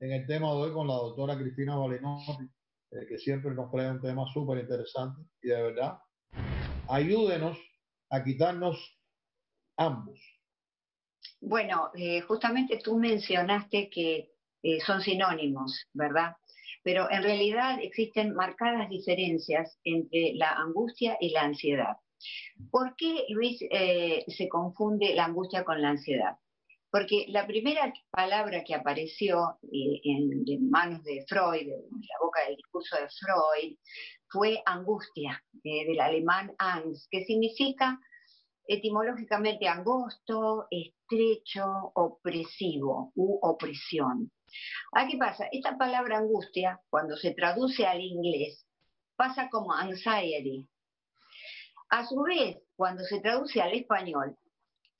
en el tema de hoy con la doctora Cristina Balinotti, que siempre nos trae un tema súper interesante y de verdad, ayúdenos a quitarnos ambos. Bueno, justamente tú mencionaste que son sinónimos, ¿verdad? Pero en realidad existen marcadas diferencias entre la angustia y la ansiedad. ¿Por qué, Luis, se confunde la angustia con la ansiedad? Porque la primera palabra que apareció en manos de Freud, en la boca del discurso de Freud, fue angustia, del alemán Angst, que significa etimológicamente angosto, estrecho, opresivo u opresión. ¿A qué pasa? Esta palabra angustia, cuando se traduce al inglés, pasa como anxiety. A su vez, cuando se traduce al español,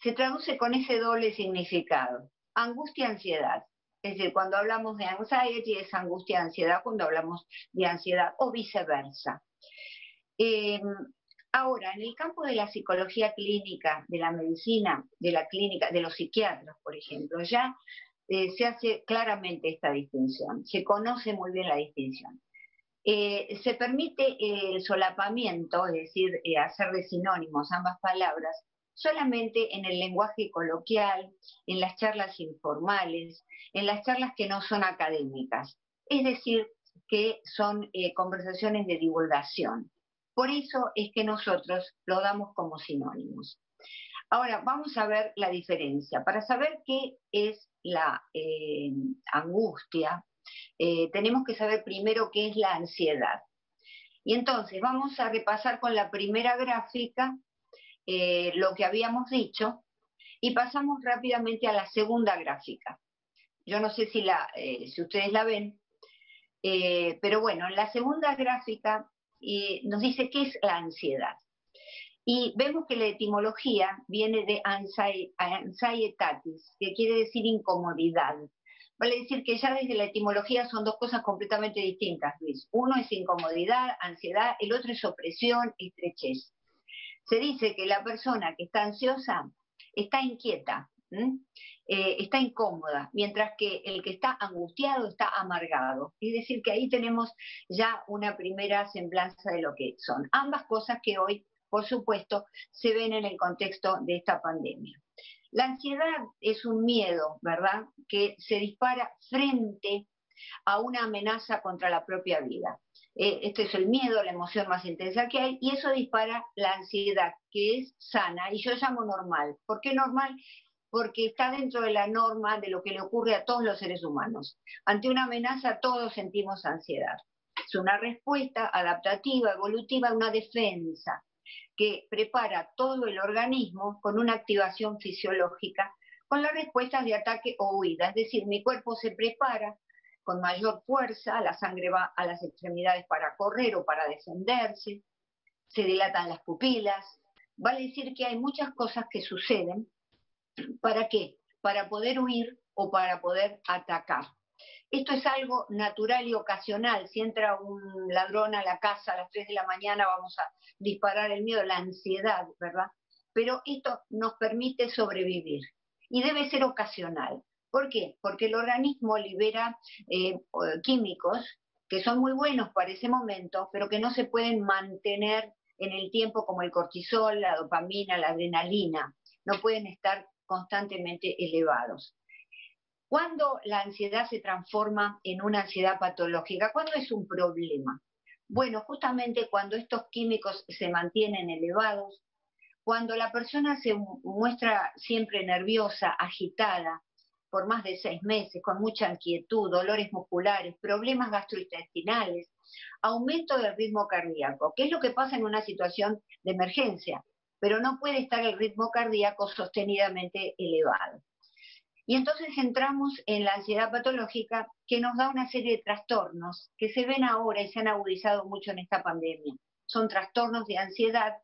se traduce con ese doble significado, angustia, ansiedad. Es decir, cuando hablamos de anxiety es angustia, ansiedad, cuando hablamos de ansiedad o viceversa. Ahora, en el campo de la psicología clínica, de la medicina, de la clínica, de los psiquiatras, por ejemplo, ya se hace claramente esta distinción, se conoce muy bien la distinción. Se permite el solapamiento, es decir, hacer de sinónimos ambas palabras, solamente en el lenguaje coloquial, en las charlas informales, en las charlas que no son académicas, es decir, que son conversaciones de divulgación. Por eso es que nosotros lo damos como sinónimos. Ahora, vamos a ver la diferencia. Para saber qué es la angustia, tenemos que saber primero qué es la ansiedad. Y entonces vamos a repasar con la primera gráfica lo que habíamos dicho y pasamos rápidamente a la segunda gráfica. Yo no sé si ustedes la ven, pero bueno, en la segunda gráfica nos dice qué es la ansiedad. Y vemos que la etimología viene de anxietatis, que quiere decir incomodidad. Vale decir que ya desde la etimología son dos cosas completamente distintas, Luis. Uno es incomodidad, ansiedad, el otro es opresión, estrechez. Se dice que la persona que está ansiosa está inquieta, está incómoda, mientras que el que está angustiado está amargado. Es decir, que ahí tenemos ya una primera semblanza de lo que son. Ambas cosas que hoy, por supuesto, se ven en el contexto de esta pandemia. La ansiedad es un miedo, ¿verdad?, que se dispara frente a una amenaza contra la propia vida. Este es el miedo, la emoción más intensa que hay, y eso dispara la ansiedad, que es sana, y yo llamo normal. ¿Por qué normal? Porque está dentro de la norma de lo que le ocurre a todos los seres humanos. Ante una amenaza todos sentimos ansiedad. Es una respuesta adaptativa, evolutiva, una defensa que prepara todo el organismo con una activación fisiológica, con las respuestas de ataque o huida. Es decir, mi cuerpo se prepara con mayor fuerza, la sangre va a las extremidades para correr o para defenderse, se dilatan las pupilas. Vale decir que hay muchas cosas que suceden. ¿Para qué? Para poder huir o para poder atacar. Esto es algo natural y ocasional. Si entra un ladrón a la casa a las 3 de la mañana, vamos a disparar el miedo, la ansiedad, ¿verdad? Pero esto nos permite sobrevivir y debe ser ocasional. ¿Por qué? Porque el organismo libera químicos que son muy buenos para ese momento, pero que no se pueden mantener en el tiempo, como el cortisol, la dopamina, la adrenalina. No pueden estar constantemente elevados. ¿Cuándo la ansiedad se transforma en una ansiedad patológica? ¿Cuándo es un problema? Bueno, justamente cuando estos químicos se mantienen elevados, cuando la persona se muestra siempre nerviosa, agitada, por más de 6 meses, con mucha inquietud, dolores musculares, problemas gastrointestinales, aumento del ritmo cardíaco, que es lo que pasa en una situación de emergencia, pero no puede estar el ritmo cardíaco sostenidamente elevado. Y entonces entramos en la ansiedad patológica, que nos da una serie de trastornos que se ven ahora y se han agudizado mucho en esta pandemia. Son trastornos de ansiedad,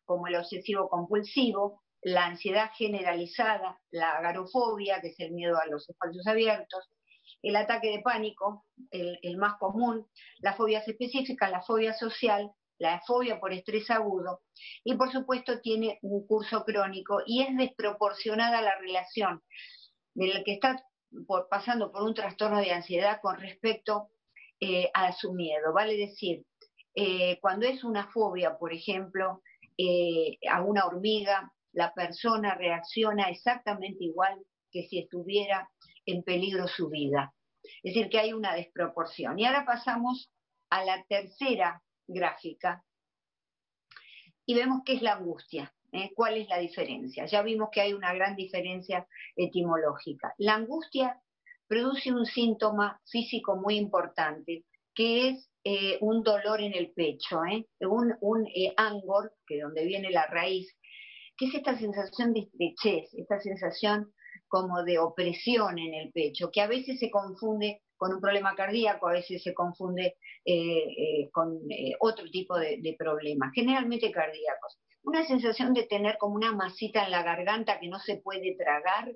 como el obsesivo compulsivo, la ansiedad generalizada, la agorafobia, que es el miedo a los espacios abiertos, el ataque de pánico, el más común, las fobias específicas, la fobia social, la fobia por estrés agudo, y por supuesto tiene un curso crónico y es desproporcionada la relación del que está pasando por un trastorno de ansiedad con respecto a su miedo. Vale decir, cuando es una fobia, por ejemplo, a una hormiga, la persona reacciona exactamente igual que si estuviera en peligro su vida. Es decir, que hay una desproporción. Y ahora pasamos a la tercera gráfica y vemos qué es la angustia. ¿Cuál es la diferencia? Ya vimos que hay una gran diferencia etimológica. La angustia produce un síntoma físico muy importante, que es un dolor en el pecho, un angor, que es donde viene la raíz, que es esta sensación de estrechez, esta sensación como de opresión en el pecho, que a veces se confunde con un problema cardíaco, a veces se confunde con otro tipo de problemas, generalmente cardíacos. Una sensación de tener como una masita en la garganta que no se puede tragar,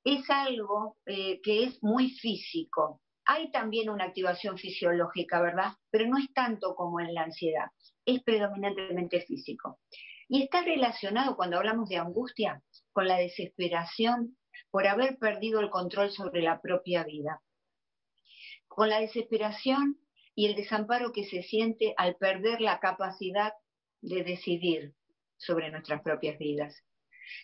es algo que es muy físico. Hay también una activación fisiológica, ¿verdad? Pero no es tanto como en la ansiedad, es predominantemente físico. Y está relacionado, cuando hablamos de angustia, con la desesperación por haber perdido el control sobre la propia vida. Con la desesperación y el desamparo que se siente al perder la capacidad de decidir sobre nuestras propias vidas.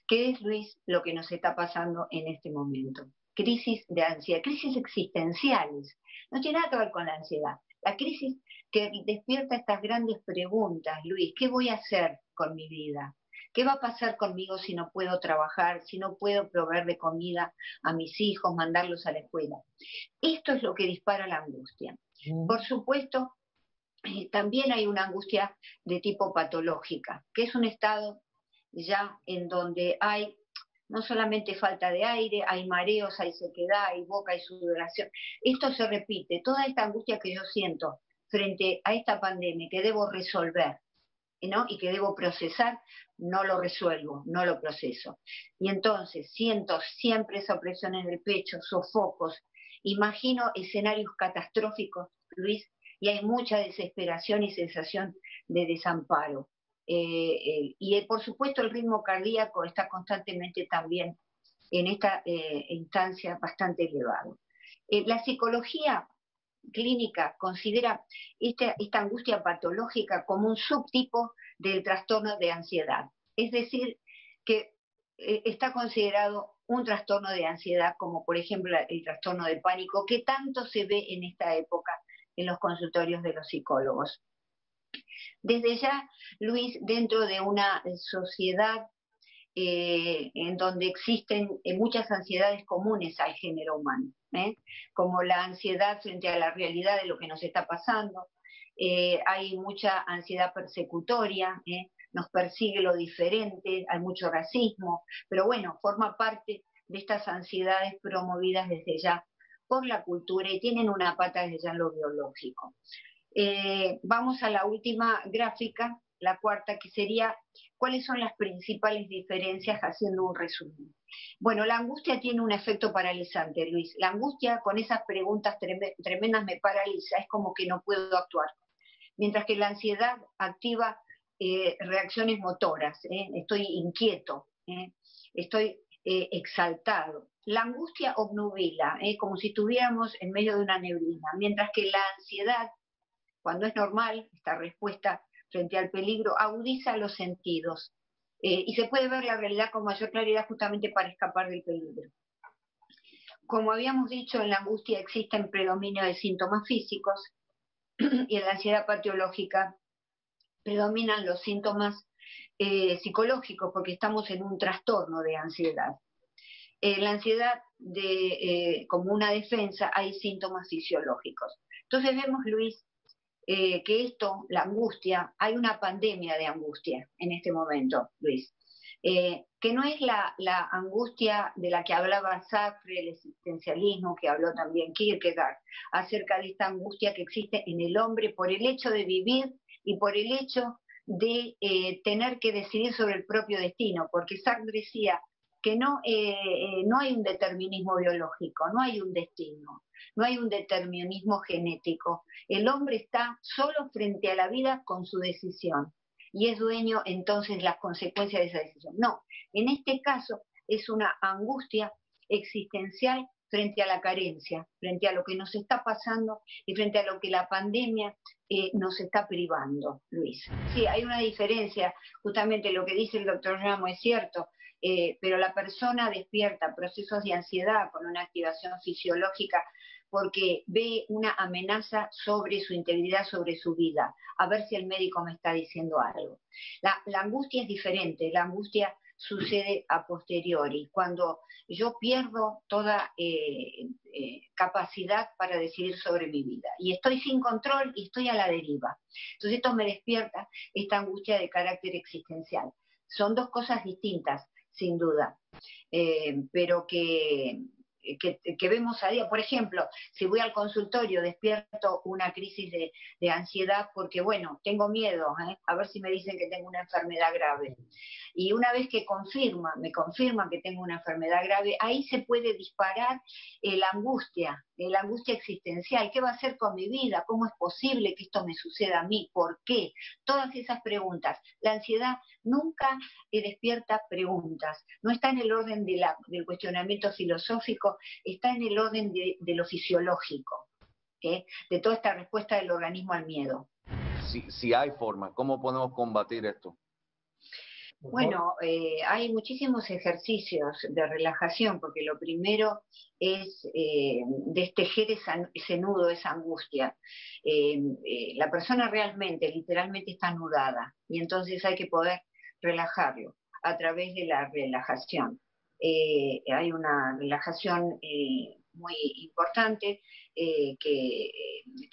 ¿Qué es, Luis, lo que nos está pasando en este momento? Crisis de ansiedad, crisis existenciales. No tiene nada que ver con la ansiedad. La crisis que despierta estas grandes preguntas, Luis, ¿qué voy a hacer con mi vida? ¿Qué va a pasar conmigo si no puedo trabajar, si no puedo proveer de comida a mis hijos, mandarlos a la escuela? Esto es lo que dispara la angustia. Por supuesto, también hay una angustia de tipo patológica, que es un estado ya en donde hay no solamente falta de aire, hay mareos, hay sequedad, hay boca, hay sudoración. Esto se repite, toda esta angustia que yo siento frente a esta pandemia que debo resolver, ¿no? Y que debo procesar, no lo resuelvo, no lo proceso. Y entonces siento siempre esa opresión en el pecho, sofocos, imagino escenarios catastróficos, Luis, y hay mucha desesperación y sensación de desamparo. Y por supuesto el ritmo cardíaco está constantemente también en esta instancia bastante elevado. La psicología clínica considera esta angustia patológica como un subtipo del trastorno de ansiedad. Es decir, que está considerado un trastorno de ansiedad, como por ejemplo el trastorno de pánico, que tanto se ve en esta época en los consultorios de los psicólogos. Desde ya, Luis, dentro de una sociedad en donde existen muchas ansiedades comunes al género humano, como la ansiedad frente a la realidad de lo que nos está pasando, hay mucha ansiedad persecutoria, nos persigue lo diferente, hay mucho racismo, pero bueno, forma parte de estas ansiedades promovidas desde ya por la cultura y tienen una pata desde ya en lo biológico. Vamos a la última gráfica, la cuarta, que sería cuáles son las principales diferencias, haciendo un resumen. Bueno, la angustia tiene un efecto paralizante, Luis. La angustia con esas preguntas tremendas me paraliza, es como que no puedo actuar. Mientras que la ansiedad activa reacciones motoras, estoy inquieto, estoy exaltado. La angustia obnubila, como si estuviéramos en medio de una neblina, mientras que la ansiedad, cuando es normal, esta respuesta frente al peligro, agudiza los sentidos y se puede ver la realidad con mayor claridad justamente para escapar del peligro. Como habíamos dicho, en la angustia existen predominio de síntomas físicos y en la ansiedad patológica predominan los síntomas psicológicos porque estamos en un trastorno de ansiedad. En la ansiedad como una defensa hay síntomas fisiológicos. Entonces vemos, Luis, que esto, la angustia, hay una pandemia de angustia en este momento, Luis, que no es la angustia de la que hablaba Sartre, el existencialismo, que habló también Kierkegaard, acerca de esta angustia que existe en el hombre por el hecho de vivir y por el hecho de tener que decidir sobre el propio destino, porque Sartre decía que no hay un determinismo biológico, no hay un destino, no hay un determinismo genético. El hombre está solo frente a la vida con su decisión y es dueño entonces de las consecuencias de esa decisión. No, en este caso es una angustia existencial frente a la carencia, frente a lo que nos está pasando y frente a lo que la pandemia nos está privando, Luis. Sí, hay una diferencia, justamente lo que dice el doctor Ramo es cierto, pero la persona despierta procesos de ansiedad con una activación fisiológica porque ve una amenaza sobre su integridad, sobre su vida, a ver si el médico me está diciendo algo. La angustia es diferente, la angustia sucede a posteriori, cuando yo pierdo toda capacidad para decidir sobre mi vida y estoy sin control y estoy a la deriva. Entonces esto me despierta esta angustia de carácter existencial. Son dos cosas distintas, sin duda, pero que vemos a día. Por ejemplo, si voy al consultorio despierto una crisis de ansiedad porque, bueno, tengo miedo, a ver si me dicen que tengo una enfermedad grave. Y una vez que me confirman que tengo una enfermedad grave, ahí se puede disparar la angustia existencial. ¿Qué va a hacer con mi vida? ¿Cómo es posible que esto me suceda a mí? ¿Por qué? Todas esas preguntas. La ansiedad nunca despierta preguntas. No está en el orden del cuestionamiento filosófico, está en el orden de lo fisiológico, de toda esta respuesta del organismo al miedo. Si hay forma, ¿cómo podemos combatir esto? Bueno, hay muchísimos ejercicios de relajación, porque lo primero es destejer ese nudo, esa angustia. La persona realmente, literalmente está anudada, y entonces hay que poder relajarlo a través de la relajación. Hay una relajación muy importante, que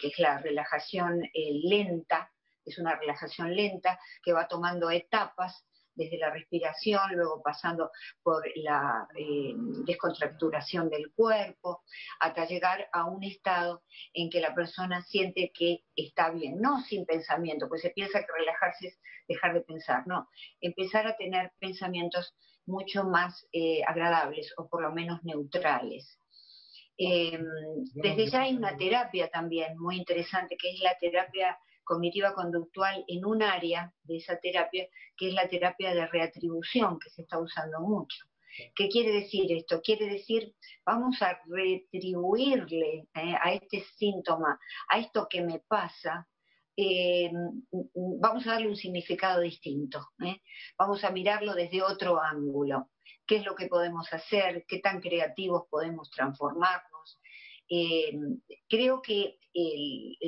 es la relajación lenta, es una relajación lenta que va tomando etapas, desde la respiración, luego pasando por la descontracturación del cuerpo, hasta llegar a un estado en que la persona siente que está bien, no sin pensamiento, pues se piensa que relajarse es dejar de pensar, no, empezar a tener pensamientos mucho más agradables o por lo menos neutrales. Desde ya hay una terapia también muy interesante, que es la terapia cognitiva conductual, en un área de esa terapia, que es la terapia de reatribución, que se está usando mucho. ¿Qué quiere decir esto? Quiere decir, vamos a retribuirle a este síntoma, a esto que me pasa, vamos a darle un significado distinto, vamos a mirarlo desde otro ángulo. ¿Qué es lo que podemos hacer? ¿Qué tan creativos podemos transformarnos? Creo que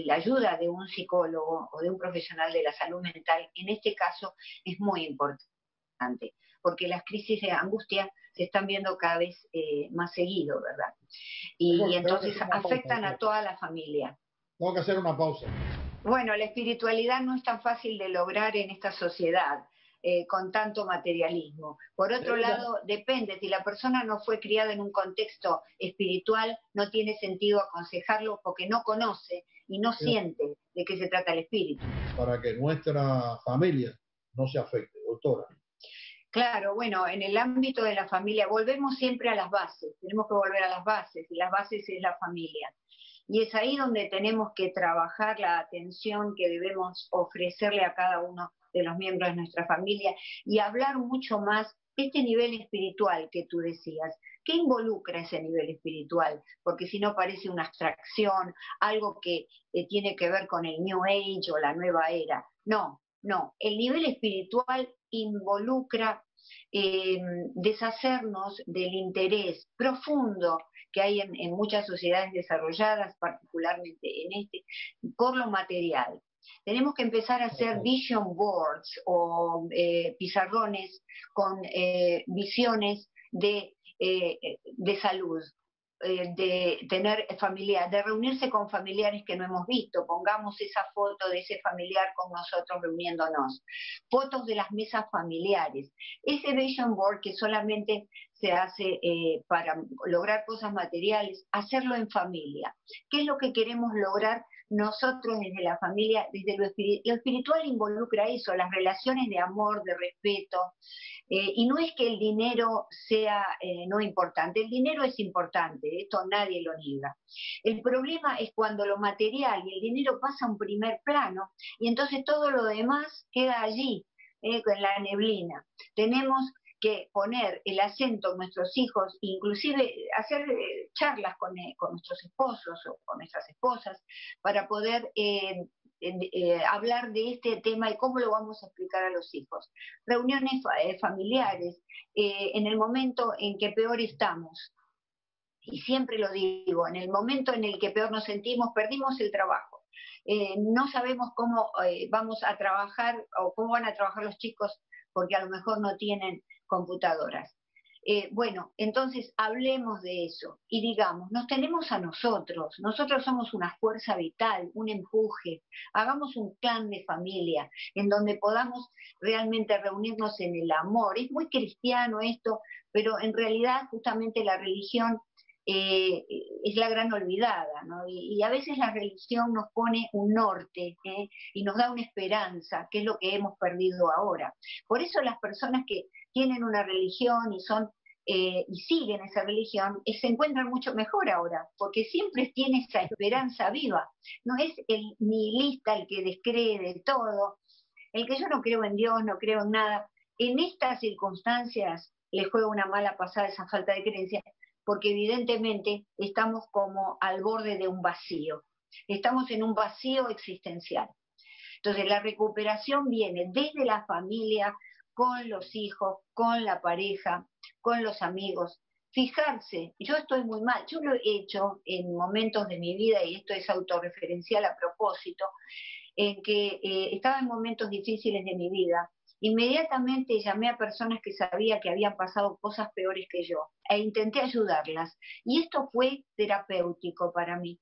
la ayuda de un psicólogo o de un profesional de la salud mental en este caso es muy importante, porque las crisis de angustia se están viendo cada vez más seguido, ¿verdad? Y entonces afectan a toda la familia. Tengo que hacer una pausa. Bueno, la espiritualidad no es tan fácil de lograr en esta sociedad. Con tanto materialismo. Por otro lado, depende, si la persona no fue criada en un contexto espiritual, no tiene sentido aconsejarlo porque no conoce y no siente de qué se trata el espíritu. Para que nuestra familia no se afecte, doctora. Claro, bueno, en el ámbito de la familia volvemos siempre a las bases, tenemos que volver a las bases, y las bases es la familia. Y es ahí donde tenemos que trabajar la atención que debemos ofrecerle a cada uno de los miembros de nuestra familia y hablar mucho más este nivel espiritual que tú decías. ¿Qué involucra ese nivel espiritual? Porque si no parece una abstracción, algo que tiene que ver con el New Age o la nueva era. No, el nivel espiritual involucra deshacernos del interés profundo que hay en muchas sociedades desarrolladas, particularmente en por lo material. Tenemos que empezar a hacer vision boards o pizarrones con visiones de salud, de tener familiar, de reunirse con familiares que no hemos visto. Pongamos esa foto de ese familiar con nosotros reuniéndonos. Fotos de las mesas familiares. Ese vision board que solamente se hace para lograr cosas materiales, hacerlo en familia. ¿Qué es lo que queremos lograr nosotros desde la familia? Desde lo espiritual involucra eso, las relaciones de amor, de respeto, y no es que el dinero sea no importante, el dinero es importante, esto nadie lo niega. El problema es cuando lo material y el dinero pasa a un primer plano y entonces todo lo demás queda allí, con la neblina. Tenemos que poner el acento en nuestros hijos, inclusive hacer charlas con nuestros esposos o con nuestras esposas, para poder hablar de este tema y cómo lo vamos a explicar a los hijos. Reuniones familiares, en el momento en que peor estamos, y siempre lo digo, en el momento en el que peor nos sentimos, perdimos el trabajo. No sabemos cómo vamos a trabajar o cómo van a trabajar los chicos porque a lo mejor no tienen computadoras. Bueno, entonces hablemos de eso y digamos, nos tenemos a nosotros somos una fuerza vital, un empuje, hagamos un plan de familia en donde podamos realmente reunirnos en el amor. Es muy cristiano esto, pero en realidad justamente la religión es la gran olvidada, ¿no? Y a veces la religión nos pone un norte y nos da una esperanza, que es lo que hemos perdido ahora. Por eso las personas que tienen una religión y son y siguen esa religión, se encuentran mucho mejor ahora, porque siempre tiene esa esperanza viva. No es el nihilista el que descree de todo, el que yo no creo en Dios, no creo en nada. En estas circunstancias le juega una mala pasada esa falta de creencia, porque evidentemente estamos como al borde de un vacío. Estamos en un vacío existencial. Entonces la recuperación viene desde la familia, con los hijos, con la pareja, con los amigos. Fijarse, yo estoy muy mal, yo lo he hecho en momentos de mi vida, y esto es autorreferencial a propósito, en que estaba en momentos difíciles de mi vida. Inmediatamente llamé a personas que sabía que habían pasado cosas peores que yo e intenté ayudarlas. Y esto fue terapéutico para mí.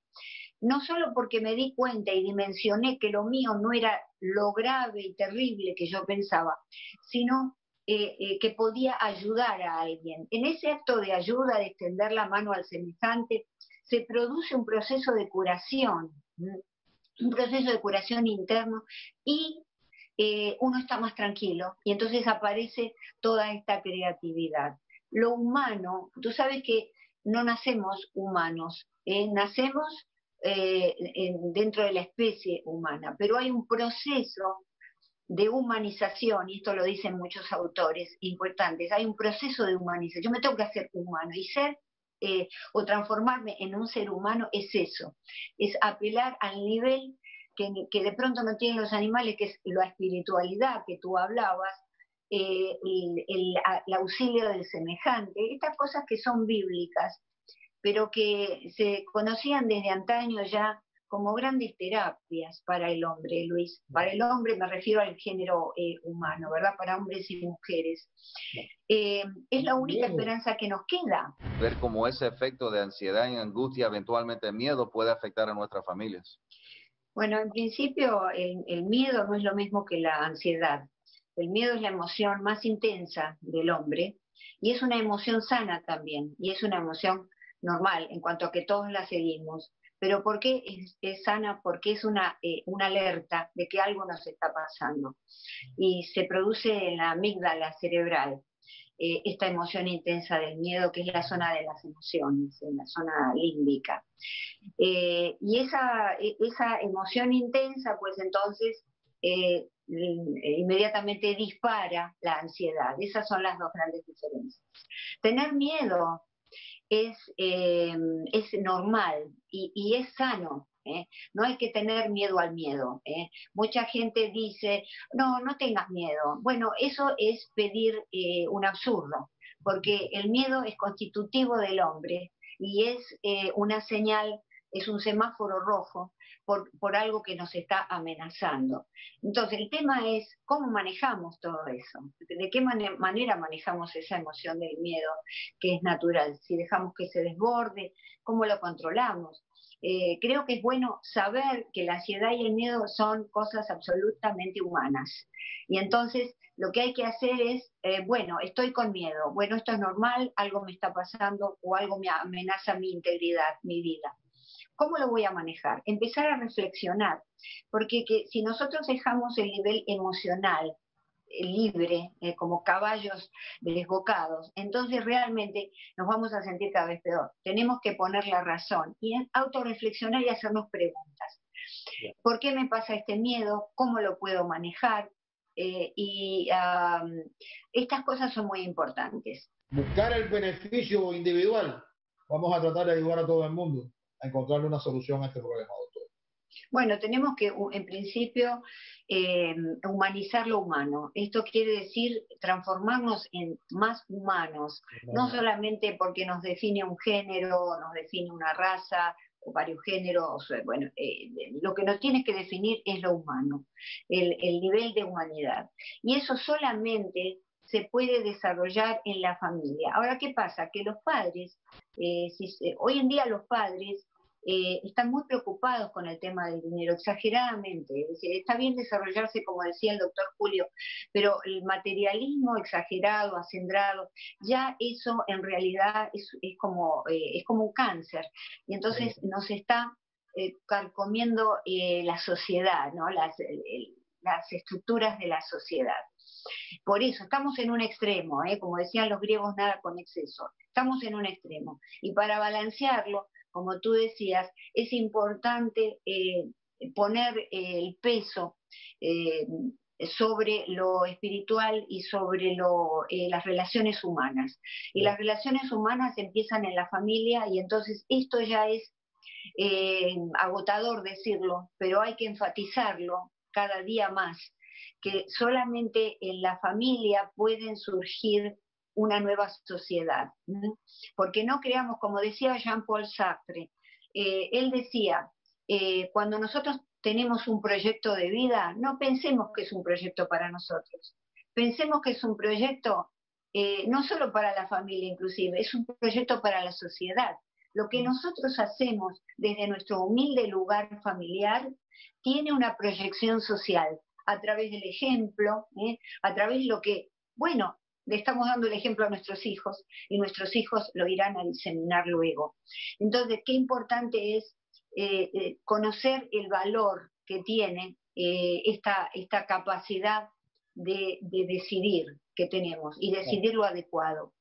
No solo porque me di cuenta y dimensioné que lo mío no era lo grave y terrible que yo pensaba, sino que podía ayudar a alguien. En ese acto de ayuda, de extender la mano al semejante, se produce un proceso de curación, un proceso de curación interno, y uno está más tranquilo y entonces aparece toda esta creatividad. Lo humano, tú sabes que no nacemos humanos, nacemos dentro de la especie humana, pero hay un proceso de humanización, y esto lo dicen muchos autores importantes, hay un proceso de humanización. Yo me tengo que hacer humano, y ser o transformarme en un ser humano es eso, es apelar al nivel que de pronto no tienen los animales, que es la espiritualidad que tú hablabas, el auxilio del semejante, estas cosas que son bíblicas, pero que se conocían desde antaño ya como grandes terapias para el hombre, Luis. Para el hombre me refiero al género humano, ¿verdad? Para hombres y mujeres. Es la única esperanza que nos queda. Ver cómo ese efecto de ansiedad y angustia, eventualmente miedo, puede afectar a nuestras familias. Bueno, en principio el miedo no es lo mismo que la ansiedad. El miedo es la emoción más intensa del hombre y es una emoción sana también, y es una emoción normal en cuanto a que todos la seguimos. Pero ¿por qué es sana? Porque es una alerta de que algo nos está pasando. Y se produce en la amígdala cerebral esta emoción intensa del miedo, que es la zona de las emociones, en la zona límbica. Y esa emoción intensa, pues entonces inmediatamente dispara la ansiedad. Esas son las dos grandes diferencias. Tener miedo es normal y es sano. No hay que tener miedo al miedo. Mucha gente dice, no, no tengas miedo. Bueno, eso es pedir un absurdo, porque el miedo es constitutivo del hombre y es una señal, es un semáforo rojo por algo que nos está amenazando. Entonces, el tema es cómo manejamos todo eso, de qué manera manejamos esa emoción del miedo, que es natural, si dejamos que se desborde, cómo lo controlamos. Creo que es bueno saber que la ansiedad y el miedo son cosas absolutamente humanas. Y entonces lo que hay que hacer es, bueno, estoy con miedo, bueno, esto es normal, algo me está pasando o algo me amenaza mi integridad, mi vida. ¿Cómo lo voy a manejar? Empezar a reflexionar, porque si nosotros dejamos el nivel emocional libre, como caballos desbocados, entonces realmente nos vamos a sentir cada vez peor. Tenemos que poner la razón y autorreflexionar y hacernos preguntas. ¿Por qué me pasa este miedo? ¿Cómo lo puedo manejar? Estas cosas son muy importantes. Buscar el beneficio individual. Vamos a tratar de ayudar a todo el mundo a encontrarle una solución a este problema, doctor. Bueno, tenemos que, en principio, humanizar lo humano. Esto quiere decir transformarnos en más humanos, no solamente porque nos define un género, nos define una raza o varios géneros. Bueno, lo que nos tiene que definir es lo humano, el nivel de humanidad. Y eso solamente se puede desarrollar en la familia. Ahora, ¿qué pasa? Que los padres, hoy en día los padres están muy preocupados con el tema del dinero, exageradamente. Es decir, está bien desarrollarse, como decía el doctor Julio, pero el materialismo exagerado, acendrado, ya eso en realidad es como un cáncer. Y entonces nos está carcomiendo la sociedad, ¿no? Las estructuras de la sociedad. Por eso, estamos en un extremo, como decían los griegos, nada con exceso. Estamos en un extremo. Y para balancearlo, como tú decías, es importante poner el peso sobre lo espiritual y sobre las relaciones humanas. Y las relaciones humanas empiezan en la familia, y entonces esto ya es agotador decirlo, pero hay que enfatizarlo cada día más, que solamente en la familia pueden surgir una nueva sociedad. Porque no creamos, como decía Jean-Paul Sartre, él decía, cuando nosotros tenemos un proyecto de vida, no pensemos que es un proyecto para nosotros, pensemos que es un proyecto no solo para la familia inclusive, es un proyecto para la sociedad. Lo que nosotros hacemos desde nuestro humilde lugar familiar tiene una proyección social a través del ejemplo, a través de lo que, bueno, le estamos dando el ejemplo a nuestros hijos, y nuestros hijos lo irán a diseminar luego. Entonces, qué importante es conocer el valor que tiene esta capacidad de decidir que tenemos, y decidir lo adecuado.